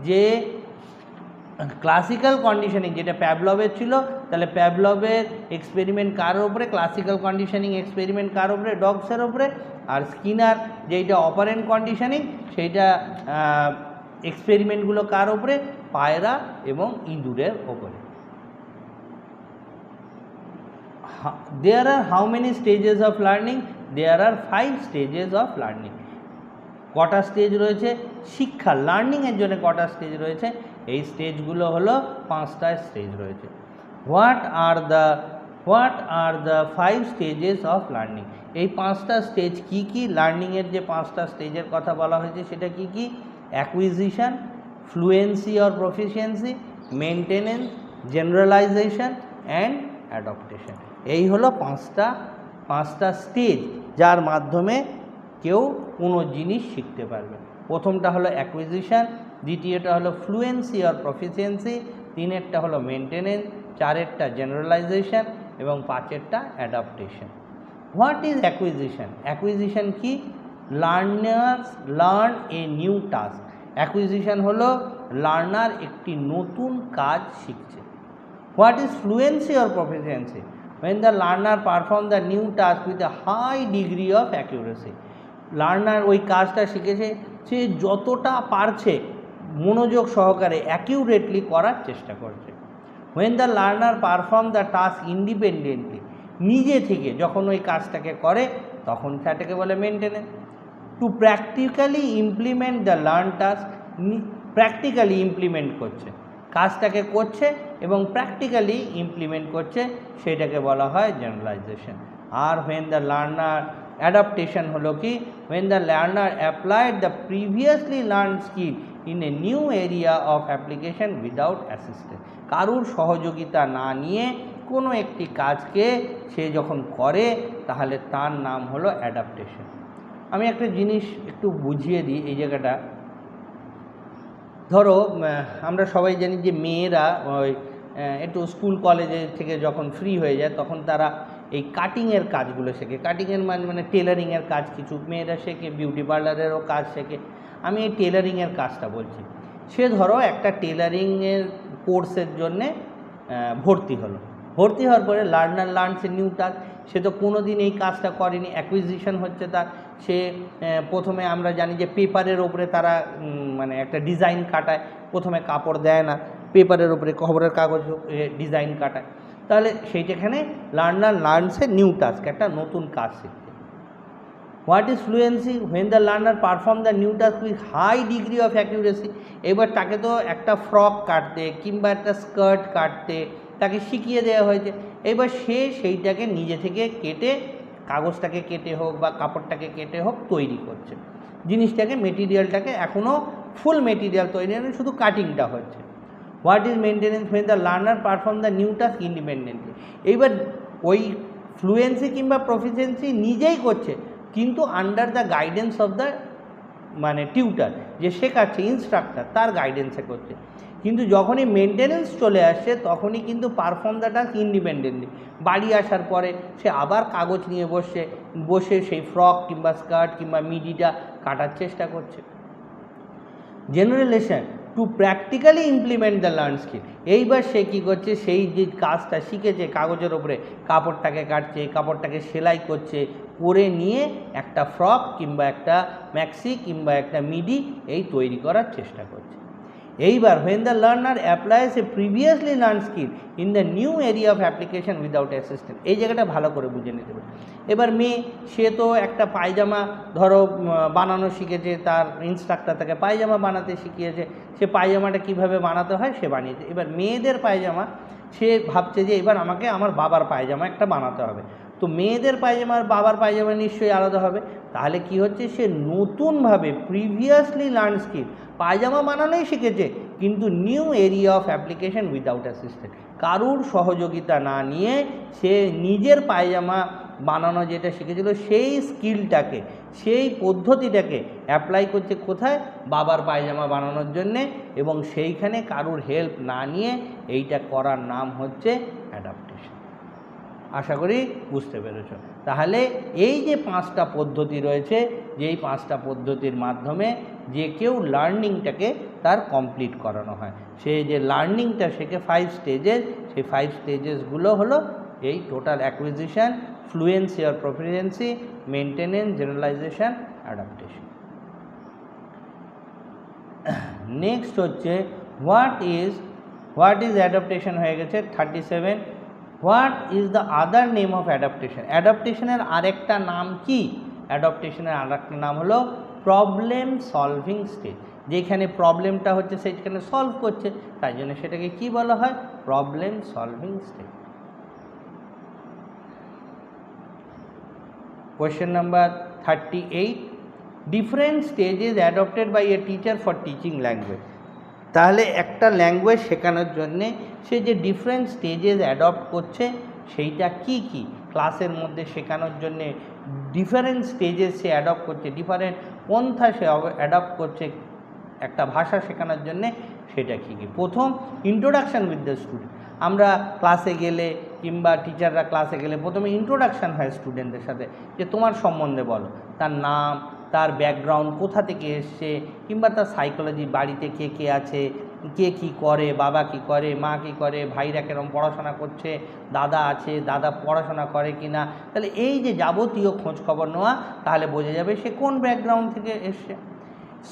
যে ক্লাসিক্যাল কন্ডিশনিং যেটা প্যাভলভের ছিল, তাহলে প্যাভলভের এক্সপেরিমেন্ট কার ওপরে? ক্লাসিক্যাল কন্ডিশনিং এক্সপেরিমেন্ট কার ওপরে? ডগসের ওপরে। আর স্কিনার যেইটা অপারেন্ট কন্ডিশনিং সেইটা এক্সপেরিমেন্টগুলো কার ওপরে? পায়রা এবং ইঁদুরের ওপরে। There are how many stages of learning? There are 5 stages of learning. কটা স্টেজ রয়েছে? শিক্ষা, লার্নিংয়ের জন্য কটা স্টেজ রয়েছে? এই স্টেজগুলো হলো 5টা স্টেজ রয়েছে। What are the 5 stages of learning? এই 5টা স্টেজ কি কি? লার্নিংয়ের যে 5টা স্টেজের কথা বলা হয়েছে সেটা কি কি? Acquisition, fluency or proficiency, maintenance, generalisation and adaptation. এই হলো পাঁচটা স্টেজ যার মাধ্যমে কেউ কোনো জিনিস শিখতে পারবে। প্রথমটা হলো অ্যাকুইজিশন, দ্বিতীয়টা হলো ফ্লুয়েন্সি আর প্রফিসিয়েন্সি, তিনেরটা হলো মেনটেনেন্স, চারেরটা জেনারেলাইজেশন এবং পাঁচেরটা adaptation. What is acquisition? Acquisition কি? Learners learn a new task. Acquisition হলো লার্নার একটি নতুন কাজ শিখছে। What is fluency or proficiency? when the learner perform the new task with a high degree of accuracy. Learner ওই কাজটা শিখেছে, সে যতটা পারছে মনোযোগ সহকারে অ্যাকিউরেটলি করার চেষ্টা করছে। when the learner perform the task independently, নিজে থেকে যখন ওই কাজটাকে করে তখন সেটাকে বলে maintenance. To practically implement the learn task, practically implement করছে, কাজটাকে করছে এবং প্র্যাকটিক্যালি ইমপ্লিমেন্ট করছে, সেটাকে বলা হয় জেনারেলাইজেশন। আর when the learner অ্যাডাপ্টেশন হলো কি? when the learner applied the previously learned skill in a new area of application without assistance, কারুর সহযোগিতা না নিয়ে কোনো একটি কাজকে সে যখন করে তাহলে তার নাম হলো অ্যাডাপ্টেশন। আমি একটা জিনিস একটু বুঝিয়ে দিই এই জায়গাটা। ধরো আমরা সবাই জানি যে মেয়েরা ওই একটু স্কুল কলেজে থেকে যখন ফ্রি হয়ে যায় তখন তারা এই কাটিংয়ের কাজগুলো শেখে। কাটিংয়ের মানে টেলারিংয়ের কাজ কিছু মেয়েরা শেখে, বিউটি পার্লারেরও কাজ শেখে। আমি এই টেলারিংয়ের কাজটা বলছি। সে ধরো একটা টেলারিংয়ের কোর্সের জন্যে ভর্তি হলো, ভর্তি হওয়ার পরে learner learns a new task, সে তো কোনো দিন এই কাজটা করেনি, অ্যাকুইজিশন হচ্ছে তার। সে প্রথমে আমরা জানি যে পেপারের ওপরে তারা মানে একটা ডিজাইন কাটায়, প্রথমে কাপড় দেয় না, পেপারের ওপরে খবরের কাগজ ডিজাইন কাটায়। তাহলে সেইটাখানে learner learns a new task, একটা নতুন কাজ শিখছে। What is fluency? when the learner perform the new task with high degree of accuracy, এবার তাকে তো একটা ফ্রক কাটতে কিংবা একটা স্কার্ট কাটতে তাকে শিখিয়ে দেওয়া হয়েছে, এবার সে সেইটাকে নিজে থেকে কেটে, কাগজটাকে কেটে হোক বা কাপড়টাকে কেটে হোক তৈরি করছে, জিনিসটাকে মেটেরিয়ালটাকে এখনও ফুল মেটেরিয়াল তৈরি নেই, শুধু কাটিংটা হচ্ছে। What is maintenance? when the learner perform the new task independently, এইবার ওই ফ্লুয়েন্সি কিংবা প্রফিসিয়েন্সি নিজেই করছে কিন্তু under the guidance of the মানে টিউটার, যে শেখাচ্ছে ইনস্ট্রাক্টর, তার গাইডেন্সে করছে। কিন্তু যখনই মেনটেনেন্স চলে আসছে তখনই কিন্তু পারফর্ম দ্য টাস্ক ইন্ডিপেন্ডেন্টলি। বাড়ি আসার পরে সে আবার কাগজ নিয়ে বসে সেই ফ্রক কিংবা স্কার্ট কিংবা মিডিটা কাটার চেষ্টা করছে। Generalisation, to practically implement the learn skill, এইবার সে কী করছে, সেই যে কাজটা শিখেছে কাগজের ওপরে কাপড়টাকে কাটছে, কাপড়টাকে সেলাই করছে, করে নিয়ে একটা ফ্রক কিংবা একটা ম্যাক্সি কিংবা একটা মিডি এই তৈরি করার চেষ্টা করছে। এইবার when the learner applies a previously learned skill in the new area of application without assistance, এই জায়গাটা ভালো করে বুঝে নিতে হবে। এবার মেয়ে, সে তো একটা পায়জামা ধরো বানানো শিখেছে, তার ইনস্ট্রাক্টর তাকে পায়জামা বানাতে শিখিয়েছে, সে পায়জামাটা কিভাবে বানাতে হয় সে বানিয়েছে। এবার মেয়েদের পায়জামা সে ভাবছে যে এবার আমাকে আমার বাবার পায়জামা একটা বানাতে হবে, তো মেয়েদের পায়জামা আর বাবার পায়জামা নিশ্চয়ই আলাদা হবে। তাহলে কি হচ্ছে, সে নতুনভাবে প্রিভিয়াসলি লার্ন স্কিল, পায়জামা বানানোই শিখেছে কিন্তু new area of application without assistant, কারুর সহযোগিতা না নিয়ে সে নিজের পায়জামা বানানো যেটা শিখেছিল সেই স্কিলটাকে, সেই পদ্ধতিটাকে অ্যাপ্লাই করছে কোথায়? বাবার পায়জামা বানানোর জন্যে, এবং সেইখানে কারুর হেল্প না নিয়ে এইটা করার নাম হচ্ছে অ্যাডাপ্টেশন। আশা করি বুঝতে পেরেছ। তাহলে এই যে 5টা পদ্ধতি রয়েছে, যেই 5টা পদ্ধতির মাধ্যমে যে কেউ লার্নিংটাকে তার কমপ্লিট করানো হয়, সে যে লার্নিংটা শেখে 5 স্টেজেস, সেই 5 স্টেজেসগুলো হলো এই টোটাল অ্যাকুইজিশন, ফ্লুয়েন্সি আর proficiency, maintenance, generalisation, adaptation. Next হচ্ছে হোয়াট ইজ অ্যাডাপ্টেশন হয়ে গেছে 37। What is the other name of adaptation? অ্যাডাপ্টেশনের আরেকটা নাম কি? অ্যাডাপ্টেশনের আরেকটা নাম হলো প্রবলেম সলভিং স্টেজ। যেখানে প্রবলেমটা হচ্ছে সেইখানে সলভ করছে, তাই জন্য সেটাকে কি বলা হয়? Problem solving stage. Question number 38, different stages adopted by a teacher for teaching language. তাহলে একটা ল্যাঙ্গুয়েজ শেখানোর জন্যে সে যে ডিফারেন্ট স্টেজেস অ্যাডপ্ট করছে সেইটা কি কি, ক্লাসের মধ্যে শেখানোর জন্যে ডিফারেন্ট স্টেজে সে অ্যাডপ্ট করছে, ডিফারেন্ট পন্থা সে অ্যাডপ্ট করছে একটা ভাষা শেখানোর জন্যে, সেটা কী কী? প্রথম, ইন্ট্রোডাকশান উইথ দ্য স্টুডেন্ট। আমরা ক্লাসে গেলে কিংবা টিচাররা ক্লাসে গেলে প্রথমে ইন্ট্রোডাকশান হয় স্টুডেন্টদের সাথে, যে তোমার সম্বন্ধে বলো, তার নাম, তার ব্যাকগ্রাউন্ড, কোথা থেকে এসছে, কিংবা তার সাইকোলজি, বাড়িতে কে কে আছে, কে কী করে, বাবা কী করে, মা কী করে, ভাইরা কেরম পড়াশোনা করছে, দাদা আছে, দাদা পড়াশোনা করে কি না। তাহলে এই যে যাবতীয় খোঁজখবর নেওয়া, তাহলে বোঝা যাবে সে কোন ব্যাকগ্রাউন্ড থেকে এসছে।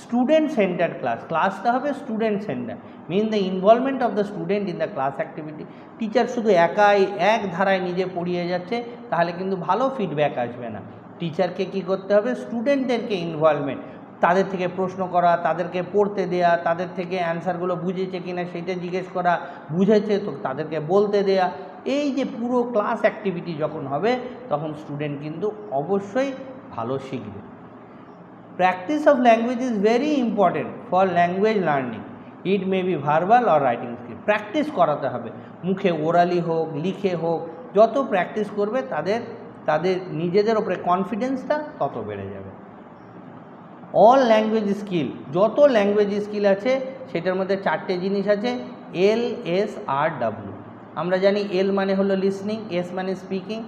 স্টুডেন্ট সেন্টার্ড ক্লাস, ক্লাসটা হবে student centre, mean the involvement of the student in the class activity. Teacher শুধু একাই এক ধারায় নিজে পড়িয়ে যাচ্ছে, তাহলে কিন্তু ভালো ফিডব্যাক আসবে না। টিচারকে কি করতে হবে? স্টুডেন্টদেরকে ইনভলভমেন্ট, তাদের থেকে প্রশ্ন করা, তাদেরকে পড়তে দেয়া, তাদের থেকে অ্যান্সারগুলো বুঝেছে কিনা সেইটা জিজ্ঞেস করা, বুঝেছে তো তাদেরকে বলতে দেয়া। এই যে পুরো ক্লাস অ্যাক্টিভিটি যখন হবে, তখন স্টুডেন্ট কিন্তু অবশ্যই ভালো শিখবে। Practice of language is very important for language learning. It may be verbal or writing skill. Practice করাতে হবে, মুখে ওরালি হোক, লিখে হোক, যত প্র্যাকটিস করবে তাদের নিজেদের ওপরে কনফিডেন্সটা তত বেড়ে যাবে। অল ল্যাঙ্গুয়েজ স্কিল, যত ল্যাঙ্গুয়েজ স্কিল আছে সেটার মধ্যে 4টে জিনিস আছে, LSRW। আমরা জানি এল মানে হলো লিসনিং, এস মানে স্পিকিং,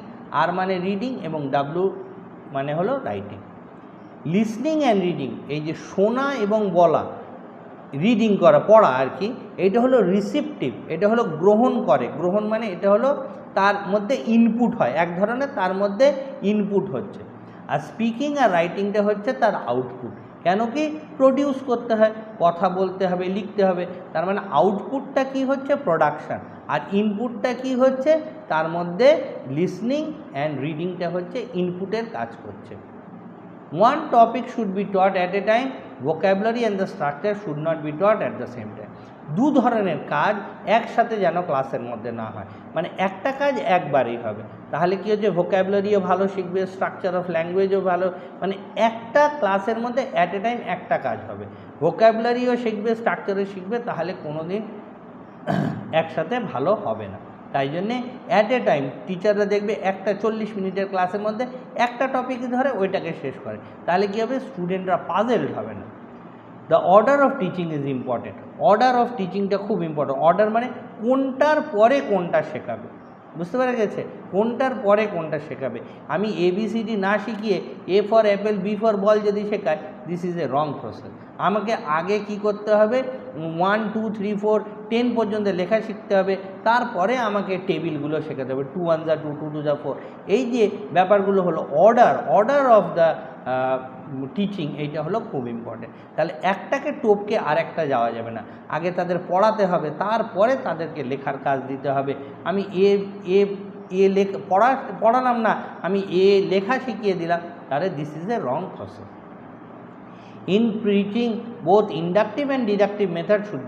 আর মানে রিডিং এবং ডাব্লিউ মানে হলো রাইটিং। লিসনিং অ্যান্ড রিডিং, এই যে শোনা এবং বলা, রিডিং করা, পড়া আর কি, এটা হলো রিসিপটিভ, এটা হলো গ্রহণ করে। গ্রহণ মানে এটা হলো তার মধ্যে ইনপুট হয়, এক ধরনের তার মধ্যে ইনপুট হচ্ছে। আর স্পিকিং আর রাইটিংটা হচ্ছে তার আউটপুট। কেন কি? প্রডিউস করতে হয়, কথা বলতে হবে, লিখতে হবে, তার মানে আউটপুটটা কি হচ্ছে? প্রোডাকশান। আর ইনপুটটা কি হচ্ছে? তার মধ্যে লিসনিং অ্যান্ড রিডিংটা হচ্ছে ইনপুটের কাজ করছে। One topic should be taught at a time. Vocabulary and the structure should not be taught at the same time. দু ধরনের কাজ একসাথে যেন ক্লাসের মধ্যে না হয়, মানে একটা কাজ একবারেই হবে, তাহলে কি হচ্ছে? ভোক্যাবুলারিও ভালো শিখবে, স্ট্রাকচার অফ ল্যাঙ্গুয়েজও ভালো, মানে একটা ক্লাসের মধ্যে অ্যাট এ টাইম একটা কাজ হবে, ভোক্যাবুলারিও শিখবে, স্ট্রাকচারও শিখবে, তাহলে কোনো দিন একসাথে ভালো হবে না। তাই জন্যে অ্যাট এ টাইম টিচাররা দেখবে একটা 40 মিনিটের ক্লাসের মধ্যে একটা টপিক ধরে ওইটাকে শেষ করে, তাহলে কী হবে? স্টুডেন্টরা পাজেলড হবে না। The order of teaching is important. Order of টিচিংটা খুব ইম্পর্টেন্ট। অর্ডার মানে কোনটার পরে কোনটা শেখাবে, বুঝতে পারা গেছে? কোনটার পরে কোনটা শেখাবে। আমি ABCD না শিখিয়ে A for Apple, B for ball যদি শেখায়, this is a wrong process. আমাকে আগে কি করতে হবে? 1 2 3 4 10 পর্যন্ত লেখা শিখতে হবে, তারপরে আমাকে টেবিলগুলো শেখাতে হবে, 2 1 2 2 2 4। এই যে ব্যাপারগুলো হলো অর্ডার অফ দ্য টিচিং, এইটা হলো খুব ইম্পর্টেন্ট। তাহলে একটাকে টপকে আরেকটা যাওয়া যাবে না, আগে তাদের পড়াতে হবে, তারপরে তাদেরকে লেখার কাজ দিতে হবে। আমি পড়ালাম না, আমি লেখা শিখিয়ে দিলাম, তাহলে this is a wrong process. In preaching, both inductive and deductive method should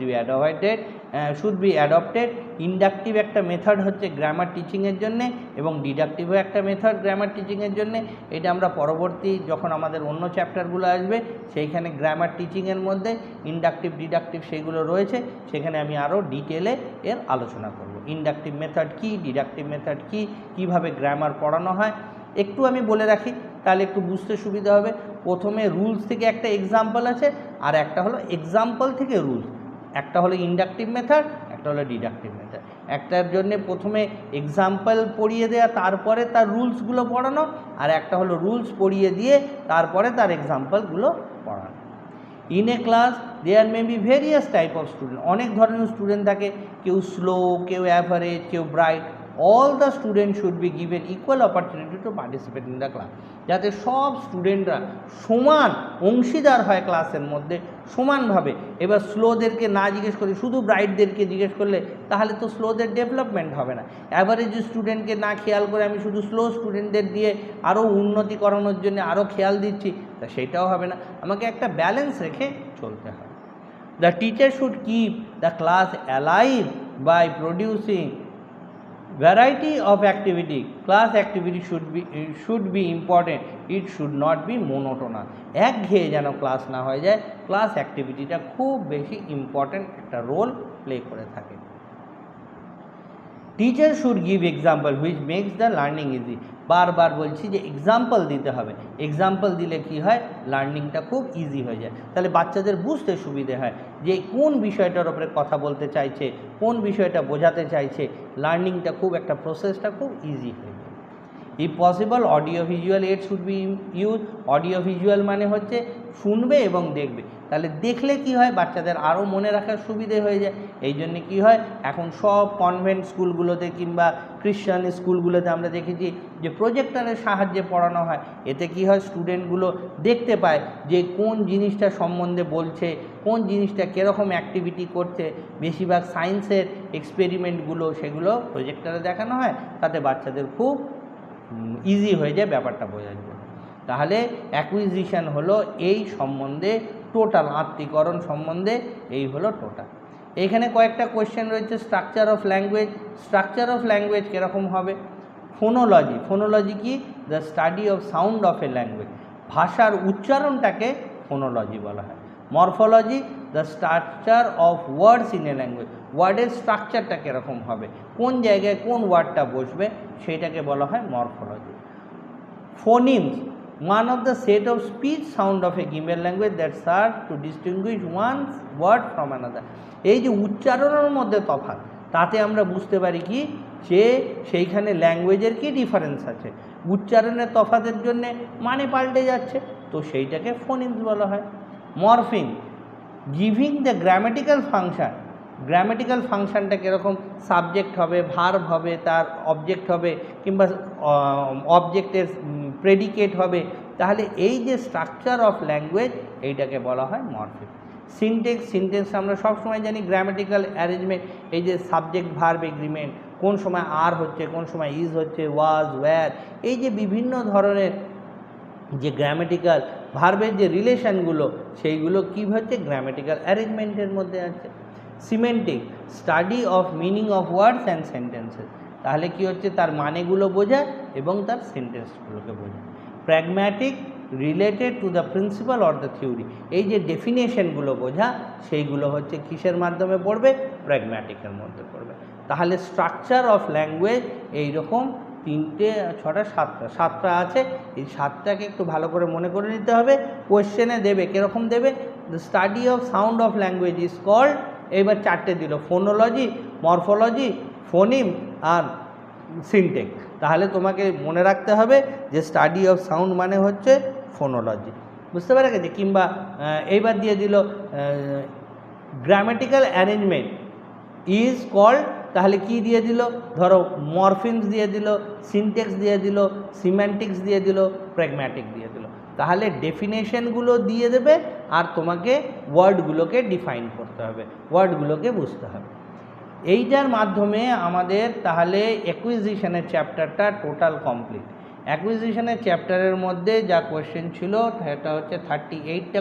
be adopted. Inductive একটা মেথড হচ্ছে গ্রামার টিচিংয়ের জন্যে, এবং ডিডাকটিভও একটা মেথড গ্রামার টিচিংয়ের জন্যে। এটা আমরা পরবর্তী যখন আমাদের অন্য চ্যাপ্টারগুলো আসবে, সেইখানে গ্রামার টিচিংয়ের মধ্যে ইন্ডাকটিভ ডিডাকটিভ সেইগুলো রয়েছে, সেখানে আমি আরও ডিটেলে এর আলোচনা করব। ইন্ডাকটিভ মেথড কী, ডিডাকটিভ মেথড কী, কীভাবে গ্রামার পড়ানো হয় একটু আমি বলে রাখি, তাহলে একটু বুঝতে সুবিধা হবে। প্রথমে রুলস থেকে একটা এক্সাম্পল আছে, আর একটা হলো এক্সাম্পল থেকে রুলস। একটা হলো ইন্ডাকটিভ মেথড, একটা হলো ডিডাকটিভ মেথড। একটার জন্যে প্রথমে এক্সাম্পল পড়িয়ে দেওয়া, তারপরে তার রুলসগুলো পড়ানো, আর একটা হলো রুলস পড়িয়ে দিয়ে তারপরে তার এক্সাম্পলগুলো পড়ানো। In a class there may be various type of student, অনেক ধরনের স্টুডেন্ট থাকে, কেউ স্লো, কেউ অ্যাভারেজ, কেউ bright. All the students should be given equal opportunity to participate in the class, যাতে সব স্টুডেন্টরা সমান অংশীদার হয় ক্লাসের মধ্যে সমানভাবে। এবার স্লোদেরকে না জিজ্ঞেস করে শুধু ব্রাইটদেরকে জিজ্ঞেস করলে তাহলে তো স্লোদের ডেভেলপমেন্ট হবে না। অ্যাভারেজ স্টুডেন্টকে না খেয়াল করে আমি শুধু স্লো স্টুডেন্টদের দিয়ে আরও উন্নতি করানোর জন্য আরও খেয়াল দিচ্ছি, তা সেটাও হবে না। আমাকে একটা ব্যালেন্স রেখে চলতে হবে। The teacher should keep the class alive by producing variety of activity. Class activity should be important, it should not be monotonous. একঘেয়ে যেন ক্লাস না হয়ে যায়, ক্লাস অ্যাক্টিভিটিটা খুব বেশি ইম্পর্ট্যান্ট একটা রোল প্লে করে থাকে। Teacher should give example which makes the learning easy. বারবার বলছি যে এক্সাম্পল দিতে হবে, এক্সাম্পল দিলে কি হয়, লার্নিংটা খুব ইজি হয়ে যায়। তাহলে বাচ্চাদের বুঝতে সুবিধে হয় যে কোন বিষয়টার ওপরে কথা বলতে চাইছে, কোন বিষয়টা বোঝাতে চাইছে, লার্নিংটা খুব একটা প্রসেসটা খুব ইজি হয়ে যায়। If possible audio visual aid should be use. Audio visual মানে হচ্ছে শুনবে এবং দেখবে, তাহলে দেখলে কি হয় বাচ্চাদের আরও মনে রাখার সুবিধে হয়ে যায়। এই জন্যে কী হয়, এখন সব কনভেন্ট স্কুলগুলোতে কিংবা খ্রিশ্চান স্কুলগুলোতে আমরা দেখেছি যে প্রজেক্টরের সাহায্যে পড়ানো হয়। এতে কি হয়, স্টুডেন্টগুলো দেখতে পায় যে কোন জিনিসটা সম্বন্ধে বলছে, কোন জিনিসটা কীরকম অ্যাক্টিভিটি করছে। বেশিরভাগ সায়েন্সের এক্সপেরিমেন্টগুলো সেগুলো প্রজেক্টরে দেখানো হয়, তাতে বাচ্চাদের খুব ইজি হয়ে যায় ব্যাপারটা বোঝার জন্য। তাহলে অ্যাকুইজিশন হলো এই সম্বন্ধে টোটাল, আত্মীকরণ সম্বন্ধে এই হলো টোটাল। এখানে কয়েকটা কোয়েশ্চেন রয়েছে। Structure of language, structure of language কীরকম হবে? ফোনোলজি, ফোনোলজি কি? The study of sound of A language, ভাষার উচ্চারণটাকে ফোনোলজি বলা হয়। Morphology, the structure of words in a language, ওয়ার্ডের স্ট্রাকচারটা কীরকম হবে, কোন জায়গায় কোন ওয়ার্ডটা বসবে, সেইটাকে বলা হয় morphology. Phonemes, one of the set of speech sound of a given language that serve to distinguish one word from another। এই যে উচ্চারণের মধ্যে তফাৎ, তাতে আমরা বুঝতে পারি কি যে সেইখানে ল্যাঙ্গুয়েজের কি ডিফারেন্স আছে, উচ্চারণের তফাতের জন্যে মানে পাল্টে যাচ্ছে, তো সেইটাকে ফোনিমস বলা হয়। Morpheme, giving the grammatical function, grammatical ফাংশনটা কীরকম, সাবজেক্ট হবে, ভার্ব হবে, তার অবজেক্ট হবে, কিংবা অবজেক্টের প্রেডিকেট হবে। তাহলে এই যে স্ট্রাকচার অফ ল্যাঙ্গুয়েজ, এইটাকে বলা হয় মরফিম। সিনটেক্স, সিনটেক্স আমরা সবসময় জানি গ্রামেটিক্যাল অ্যারেঞ্জমেন্ট, এই যে সাবজেক্ট ভার্ব এগ্রিমেন্ট, কোন সময় আর হচ্ছে, কোন সময় ইজ হচ্ছে, ওয়াজ, ওয়্যার, এই যে বিভিন্ন ধরনের যে গ্রামেটিক্যাল ভার্বের যে রিলেশনগুলো, সেইগুলো কী হচ্ছে, গ্রামেটিক্যাল অ্যারেঞ্জমেন্টের মধ্যে আছে। Semantic, study of meaning of words and sentences, তাহলে কি হচ্ছে, তার মানেগুলো বোঝায় এবং তার সেন্টেন্সগুলোকে বোঝায়। Pragmatic, related to the principal or the theory, এই যে ডেফিনেশনগুলো বোঝা, সেইগুলো হচ্ছে কিসের মাধ্যমে পড়বে, প্র্যাগম্যাটিকের মধ্যে পড়বে। তাহলে স্ট্রাকচার অফ ল্যাঙ্গুয়েজ এইরকম 3টে 6টা 7টা আছে। এই 7টাকে একটু ভালো করে মনে করে নিতে হবে। কোয়েশ্চেনে দেবে, কীরকম দেবে, the study of sound of language is called, এইবার 4টে দিল, ফোনোলজি, মরফোলজি, ফোনিম আর সিনটেক্স। তাহলে তোমাকে মনে রাখতে হবে যে স্টাডি অফ সাউন্ড মানে হচ্ছে ফোনোলজি, বুঝতে পেরে গেছে। কিংবা এইবার দিয়ে দিল গ্রামেটিক্যাল অ্যারেঞ্জমেন্ট ইজ কল্ড, তাহলে কি দিয়ে দিল, ধরো মরফিমস দিয়ে দিল, সিনটেক্স দিয়ে দিল, সিম্যান্টিক্স দিয়ে দিল, প্র্যাগম্যাটিক দিয়ে দিল। তাহলে ডেফিনেশনগুলো দিয়ে দেবে আর তোমাকে ওয়ার্ডগুলোকে ডিফাইন করতে হবে, ওয়ার্ডগুলোকে বুঝতে হবে। এইটার মাধ্যমে আমাদের তাহলে অ্যাকুইজিশনের চ্যাপ্টারটা টোটাল কমপ্লিট। অ্যাকুইজিশনের চ্যাপ্টারের মধ্যে যা কোয়েশ্চেন ছিল সেটা হচ্ছে 38টা